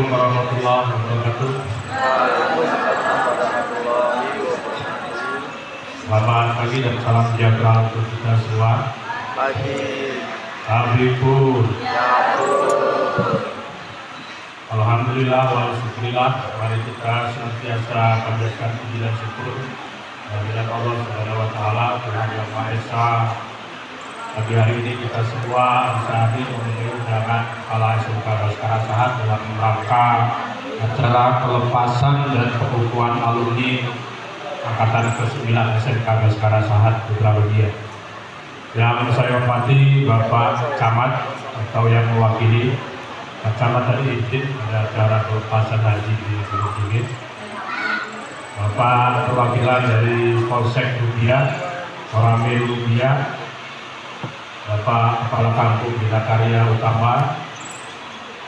Assalamualaikum warahmatullahi wabarakatuh. Selamat pagi dan salam sejahtera untuk kita semua. Pagi. Habibur. Alhamdulillah wa syukurillah. Mari kita senantiasa panjatkan puji dan syukur kehadirat Allah Subhanahu wa taala, Tuhan Yang Maha Esa. Pagi hari ini kita semua bisa hadir memenuhi undangan Kepala SMK Baskara Sahat dalam rangka acara pelepasan dan pengukuhan alumni angkatan ke-9 SMK Baskara Sahat Putra Bagia. Yang saya hormati Bapak Camat atau yang mewakili Kecamatan Idin pada acara pelepasan haji di Gunung Tinggi. Bapak perwakilan dari Polsek Rubiah, Koramil Rubiah, Bapak Kepala Kampung Bina Karya Utama,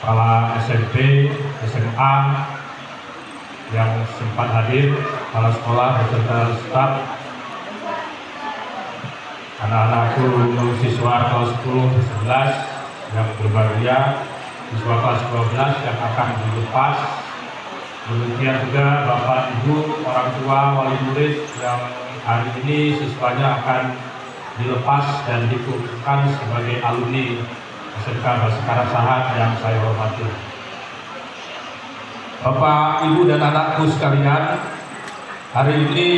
Kepala SMP, SMA yang sempat hadir, kepala sekolah beserta staf, anak-anakku siswa kelas 10, 11 yang berbahagia, siswa kelas 12 yang akan dilepas, demikian juga Bapak Ibu, orang tua, wali murid yang hari ini siswanya akan dilepas dan dikukuhkan sebagai alumni SMK Baskara Sahat yang saya hormati. Bapak, Ibu, dan anakku sekalian, hari ini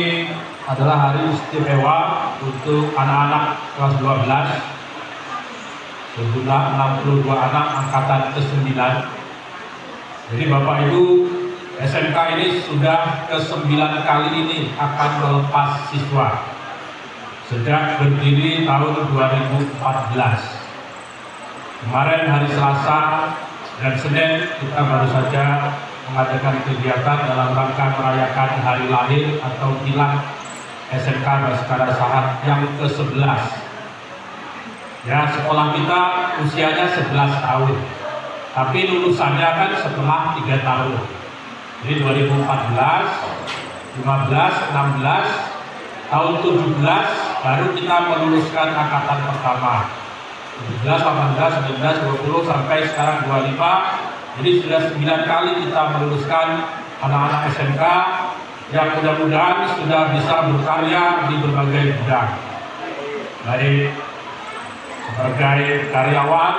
adalah hari istimewa untuk anak-anak kelas 12 sejumlah 62 anak angkatan ke-9. Jadi Bapak Ibu, SMK ini sudah ke-9 kali ini akan melepas siswa sejak berdiri tahun 2014. Kemarin hari Selasa dan Senin kita baru saja mengadakan kegiatan dalam rangka merayakan hari lahir atau kilat SMK Baskara Sahat yang ke-11. Ya, sekolah kita usianya 11 tahun, tapi lulusannya kan setelah 3 tahun. Jadi 2014, 15, 16, tahun 17 baru kita meluluskan angkatan pertama. 17, 18, 19, 20 sampai sekarang 25. Jadi sudah 9 kali kita meluluskan anak-anak SMK yang mudah-mudahan sudah bisa berkarya di berbagai bidang. Baik sebagai karyawan,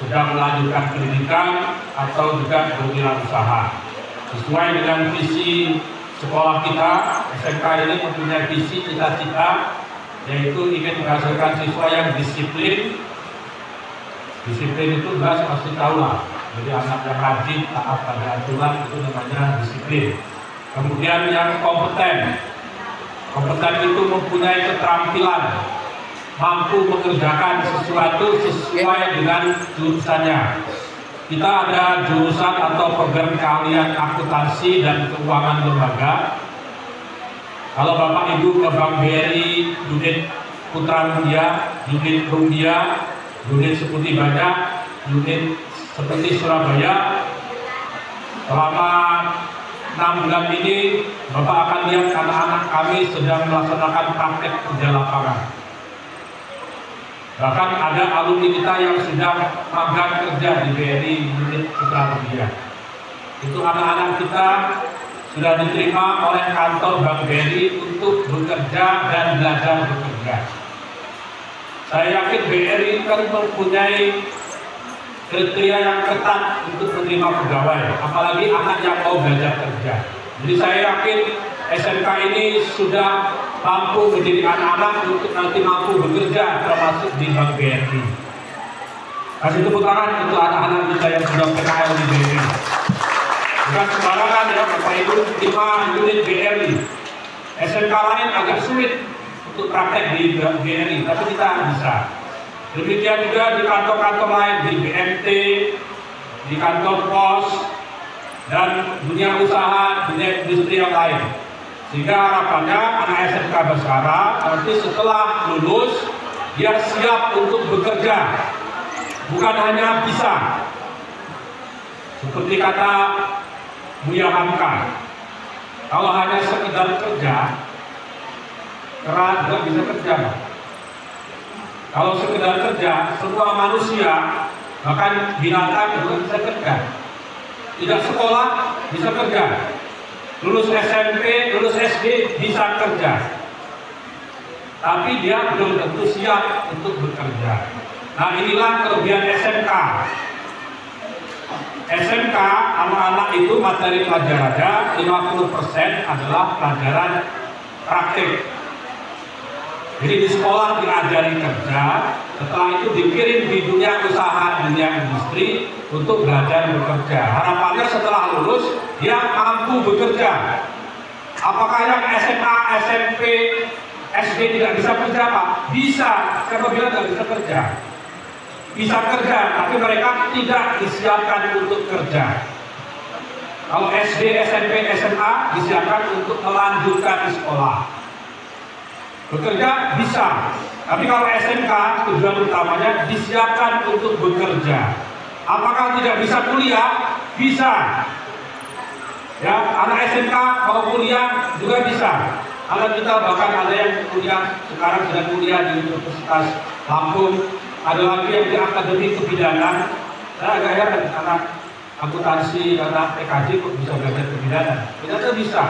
sudah melanjutkan pendidikan, atau juga berwirausaha. Sesuai dengan visi sekolah kita, SMK ini mempunyai visi cita-cita, yaitu ingin menghasilkan siswa yang disiplin. Disiplin itu jelas pasti tahu lah. Jadi anak yang rajin, taat pada aturan, itu namanya disiplin. Kemudian yang kompeten. Kompeten itu mempunyai keterampilan, mampu mengerjakan sesuatu sesuai dengan jurusannya. Kita ada jurusan atau program keahlian akuntansi dan keuangan lembaga. Kalau Bapak Ibu ke Bank BRI, unit Putra Rubiah, unit Rubiah, unit Seperti Banyak, unit seperti Surabaya, selama 6 bulan ini Bapak akan lihat anak-anak kami sedang melaksanakan praktek kerja lapangan. Bahkan ada alumni kita yang sudah magang kerja di BRI unit Putra Rubiah. Itu anak-anak kita sudah diterima oleh kantor Bank BRI untuk bekerja dan belajar bekerja. Saya yakin BRI kan mempunyai kriteria yang ketat untuk menerima pegawai, apalagi anak yang mau belajar kerja. Jadi saya yakin SMK ini sudah mampu menjadi anak-anak untuk nanti mampu bekerja, termasuk di Bank BRI. Kasih tepuk tangan untuk anak-anak kita yang sudah PKL di BRI. Bukan sembarangan ya Bapak Ibu, 5 unit BRI. SMK lain agak sulit untuk praktek di BRI, tapi kita bisa. Demikian juga di kantor-kantor lain, di BMT, di kantor pos, dan dunia usaha, dunia industri yang lain. Sehingga harapannya anak SMK Baskara nanti setelah lulus dia siap untuk bekerja, bukan hanya bisa. Seperti kata Buya Hamka, kalau hanya sekedar kerja, keras juga bisa kerja. Kalau sekedar kerja, semua manusia Bahkan binatang juga bisa kerja. Tidak sekolah bisa kerja. Lulus SMP, lulus SD bisa kerja. Tapi dia belum tentu siap untuk bekerja. Nah, inilah kelebihan SMK. SMK, anak-anak itu materi pelajarannya 50% adalah pelajaran praktik. Jadi di sekolah diajari kerja, setelah itu dikirim di dunia usaha, dunia industri untuk belajar bekerja. Harapannya setelah lulus dia mampu bekerja. Apakah yang SMA, SMP, SD tidak bisa kerja, Pak? Bisa. Siapa bilang tidak bisa kerja? Bisa kerja, tapi mereka tidak disiapkan untuk kerja. Kalau SD, SMP, SMA disiapkan untuk melanjutkan di sekolah. Bekerja bisa, tapi kalau SMK tujuan utamanya disiapkan untuk bekerja. Apakah tidak bisa kuliah? Bisa. Ya, anak SMK mau kuliah juga bisa. Anak kita bahkan ada yang kuliah sekarang sedang kuliah di Universitas Lampung. Ada lagi yang di akademi kebidanan. Saya agak heran anak akuntansi, anak PKJ kok bisa belajar kebidanan. Ternyata bisa.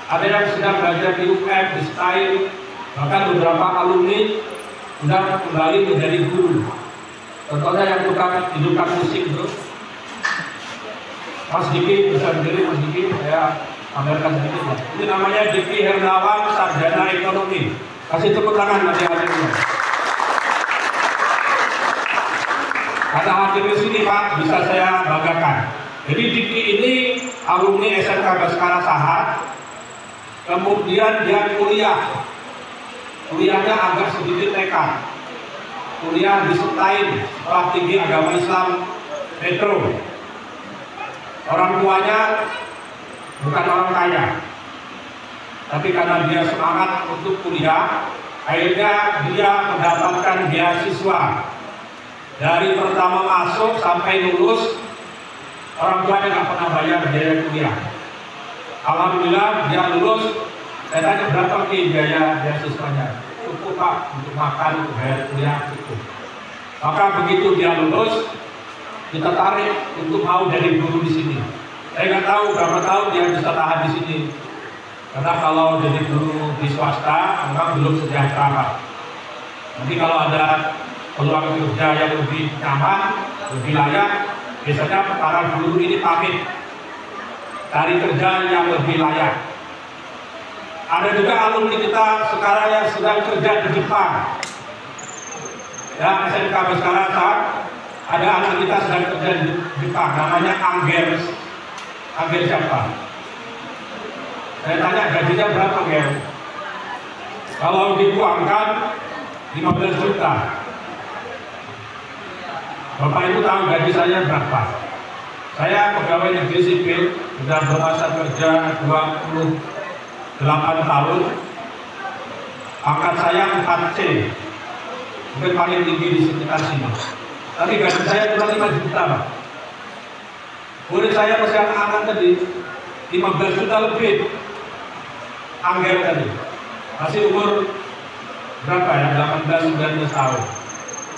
Ada yang sedang belajar di UM, di STAIN, bahkan beberapa alumni sudah kembali menjadi guru. Contohnya yang tukang hidupkan musik itu, Mas Diki, bisa berdiri Mas Diki, saya pamerkan sedikit lah. Ini namanya Diki Hernawan, sarjana ekonomi. Kasih tepuk tangan adik-adiknya. Kata hadir di sini Pak, bisa saya banggakan. Jadi Diki ini alumni SMK Baskara Sahat. Kemudian dia kuliah. Kuliahnya agak sedikit nekat. Kuliah di STAIN, Sekolah Tinggi Agama Islam Metro. Orang tuanya bukan orang kaya, tapi karena dia semangat untuk kuliah, akhirnya dia mendapatkan beasiswa. Dari pertama masuk sampai lulus, orang tuanya nggak pernah bayar biaya kuliah. Alhamdulillah dia lulus. Saya tanya berapa biaya beasiswanya? Cukup Pak, untuk makan, untuk bayar kuliah cukup. Maka begitu dia lulus, kita tarik untuk mau jadi guru di sini. Saya nggak tahu berapa tahun dia bisa tahan di sini. Karena kalau jadi guru di swasta, memang belum sejahtera Pak. Nanti kalau ada peluang kerja yang lebih nyaman, lebih layak, biasanya para guru ini pamit cari kerja yang lebih layak. Ada juga alumni kita sekarang yang sedang kerja di Jepang. Ya, SMK Baskara Sahat, ada anak kita sedang kerja di Jepang, namanya Angger. Angger siapa? Saya tanya gajinya berapa, Angger? Kalau dikuangkan 15 juta. Bapak Ibu tahu gaji saya berapa? Saya pegawai negeri sipil, sudah bermasa kerja 28 tahun. Pangkat saya 4C, mungkin paling tinggi di sekitar sini. Tapi gaji saya cuma 5 juta Pak. Murid saya masih anak-anak tadi 15 juta lebih. Angger tadi masih umur berapa ya, 18-19 tahun.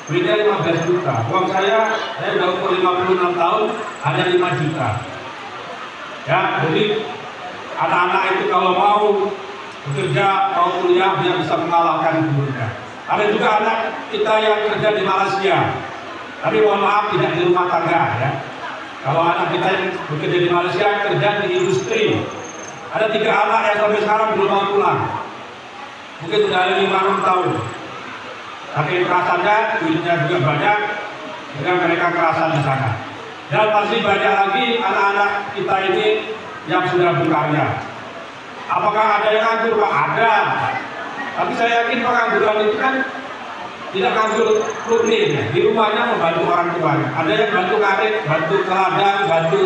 Duitnya 15 juta. Uang saya udah umur 56 tahun, hanya 5 juta. Ya, jadi anak-anak itu kalau mau bekerja, mau kuliah, dia bisa mengalahkan gurunya. Ada juga anak kita yang kerja di Malaysia, tapi mohon maaf tidak di rumah tangga ya. Kalau anak kita yang bekerja di Malaysia, kerja di industri. Ada 3 anak yang sampai sekarang belum mau pulang. Mungkin sudah ada 5-6 tahun. Tapi kerasannya, duitnya juga banyak, sehingga mereka kerasan di sana. Dan masih banyak lagi anak-anak kita ini yang sudah berkarya. Apakah ada yang nganggur Pak? Ada. Tapi saya yakin pengangguran itu kan tidak nganggur murni. Di rumahnya membantu orang tuanya. Ada yang bantu karet, bantu ke ladang, bantu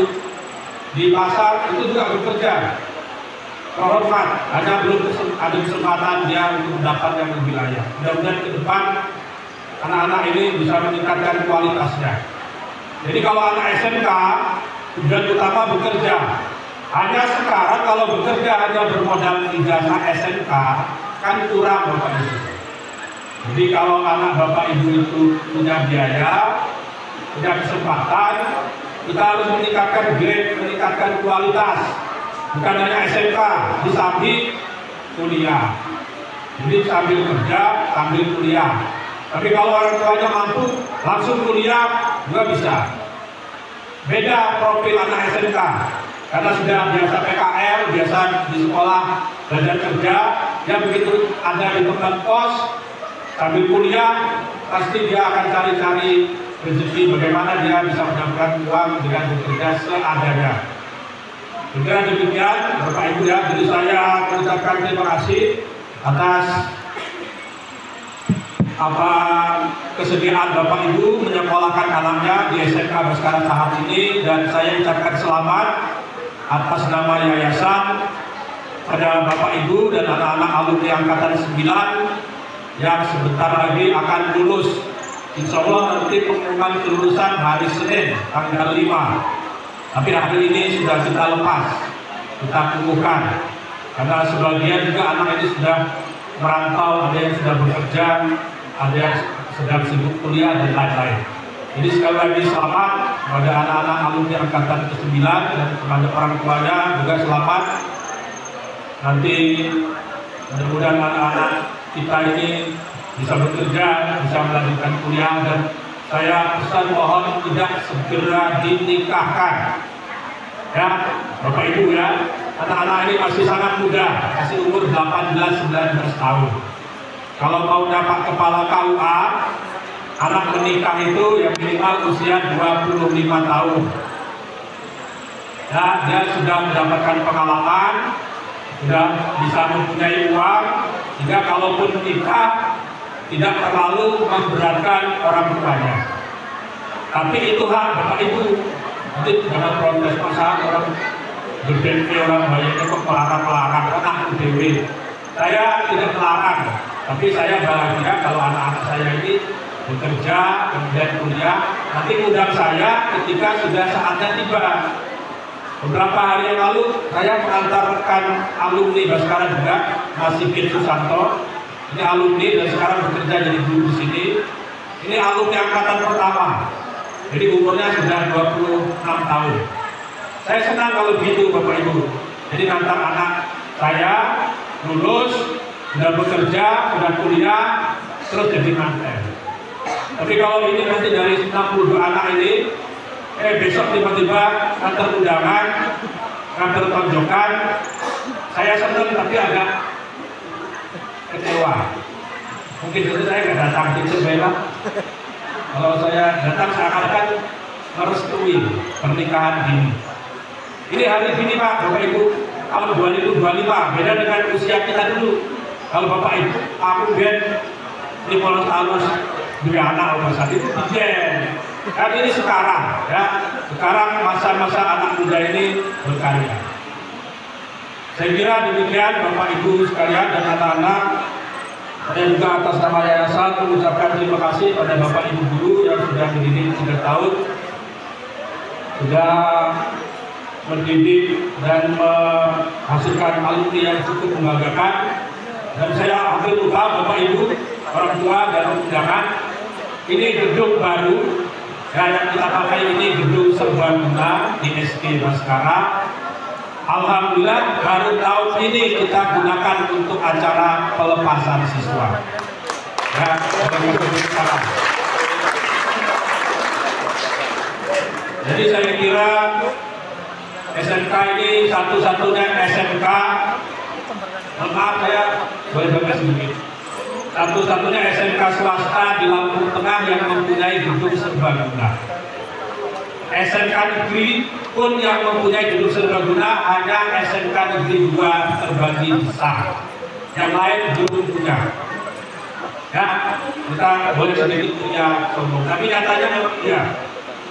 di pasar, itu juga bekerja. Terhormat, hanya belum ada kesempatan dia untuk mendapat yang lebih layak. Mudah-mudahan ke depan anak-anak ini bisa meningkatkan kualitasnya. Jadi kalau anak SMK, tujuan utama bekerja. Hanya sekarang kalau bekerja hanya bermodal ijazah SMK, kan kurang Bapak Ibu. Jadi kalau anak Bapak Ibu itu punya biaya, punya kesempatan, kita harus meningkatkan grade, meningkatkan kualitas. Bukan hanya SMK, di samping kuliah. Jadi sambil kerja, sambil kuliah. Tapi kalau orang tuanya mampu, langsung kuliah juga bisa. Beda profil anak SMK, karena sudah biasa PKL, biasa di sekolah belajar kerja, ya begitu ada di tempat kos, sambil kuliah, pasti dia akan cari-cari rezeki bagaimana dia bisa mendapatkan uang dengan bekerja seadanya. Dengan demikian, Bapak Ibu ya, jadi saya mengucapkan terima kasih atas kesediaan Bapak Ibu menyekolahkan anaknya di SMK Baskara Sahat ini, dan saya ucapkan selamat atas nama yayasan pada Bapak Ibu dan anak-anak alumni angkatan 9 yang sebentar lagi akan lulus. Insya Allah nanti pengumuman kelulusan hari Senin tanggal 5. Tapi hari ini sudah kita lepas, kita kukuhkan. Karena sebagian juga anak ini sudah merantau, ada yang sudah bekerja, ada yang sedang sibuk kuliah dan lain-lain. Jadi sekali lagi selamat kepada anak-anak alumni angkatan ke-9 dan kepada orang tuanya juga selamat. Nanti mudah-mudahan anak-anak kita ini bisa bekerja, bisa melanjutkan kuliah, dan saya pesan mohon tidak segera dinikahkan. Ya, Bapak Ibu ya, anak-anak ini masih sangat muda, masih umur 18-19 tahun. Kalau mau dapat kepala KUA, anak menikah itu yang minimal usia 25 tahun. Ya, dia sudah mendapatkan pengalaman, sudah bisa mempunyai uang, sehingga kalaupun nikah tidak terlalu memberatkan orang tuanya. Tapi itu hak Bapak Ibu. Nanti jangan protes masalah orang gede, orang banyak kok melarang-larang anak dewi. Saya tidak melarang, tapi saya bahagia kalau anak-anak saya ini bekerja, kemudian kuliah. Nanti undang saya ketika sudah saatnya tiba. Beberapa hari yang lalu saya mengantarkan alumni Baskara juga, Mas Sigit Susanto. Ini alumni dan sekarang bekerja jadi guru di sini. Ini alumni angkatan pertama, jadi umurnya sudah 26 tahun. Saya senang kalau gitu Bapak Ibu. Jadi ngantar anak saya lulus, sudah bekerja, sudah kuliah, terus jadi manten. Tapi kalau ini nanti dari 62 anak ini, besok tiba-tiba ngantar undangan, ngantar tonjokan, saya senang tapi agak kecewa. Mungkin itu saya nggak datang itu bela. Kalau saya datang seakan-akan merestui pernikahan dini. Ini hari ini Pak, Bapak Ibu, tahun 2025, beda dengan usia kita dulu. Kalau Bapak Ibu, aku ben 15 tahun dua anak saat itu bijen. Kan ini sekarang, ya, sekarang masa-masa anak muda ini berkarya. Saya kira demikian Bapak Ibu sekalian dan anak-anak. Saya juga atas nama yayasan mengucapkan terima kasih pada Bapak Ibu guru yang sudah mendidik 3 tahun, sudah mendidik dan menghasilkan alumni yang cukup membanggakan. Dan saya ambil lupa Bapak Ibu, orang tua dan undangan, ini gedung baru ya, yang kita pakai ini gedung serbaguna di SD Baskara. Alhamdulillah baru tahun ini kita gunakan untuk acara pelepasan siswa. Ya, jadi saya kira SMK ini satu-satunya SMK, maaf saya boleh bebas sedikit, satu-satunya SMK swasta di Lampung Tengah yang mempunyai gedung serbaguna. SMK negeri pun yang mempunyai gedung serbaguna hanya SMK negeri 2 terbagi besar, yang lain belum punya. Ya, kita boleh sedikit punya sombong, tapi nyatanya memang iya.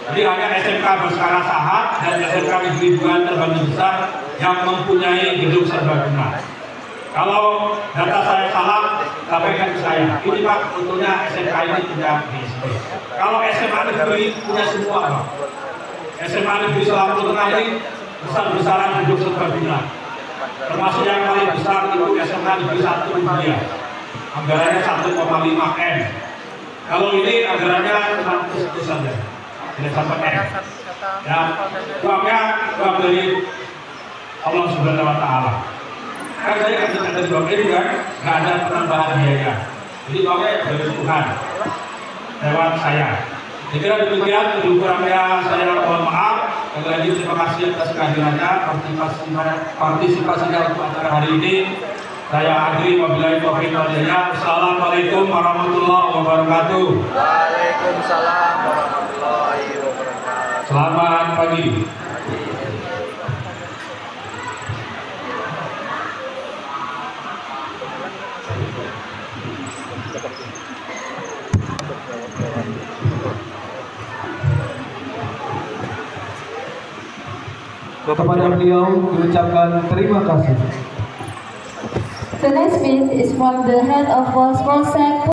Jadi hanya SMK Baskara Sahat dan SMK negeri 2 terbagi besar yang mempunyai gedung serbaguna. Kalau data saya salah, sampaikan ke saya. Ini Pak, fotonya SMK ini punya BSD. Kalau SMA negeri punya semua Pak. SMA negeri Lampung Tengah ini besar-besaran gedung serbaguna. Termasuk yang paling besar itu SMA negeri 1 India. Anggarannya 1,5 M. Kalau ini anggarannya 100 saja. tidak sampai ya, doanya doa dari Allah Subhanahu Wa Taala. Kan saya ada doa ini kan, nggak ada penambahan biaya. Jadi doanya dari Tuhan lewat saya. Saya demikian, lebih kurangnya saya mohon maaf. Sekali lagi terima kasih atas kehadirannya, partisipasinya untuk acara hari ini. Saya Adri, wabillahi taufiq wal hidayah. Assalamualaikum warahmatullahi wabarakatuh. Waalaikumsalam warahmatullahi wabarakatuh. Selamat pagi. Kepada beliau diucapkan terima kasih. The next speech is from the head of Small Sack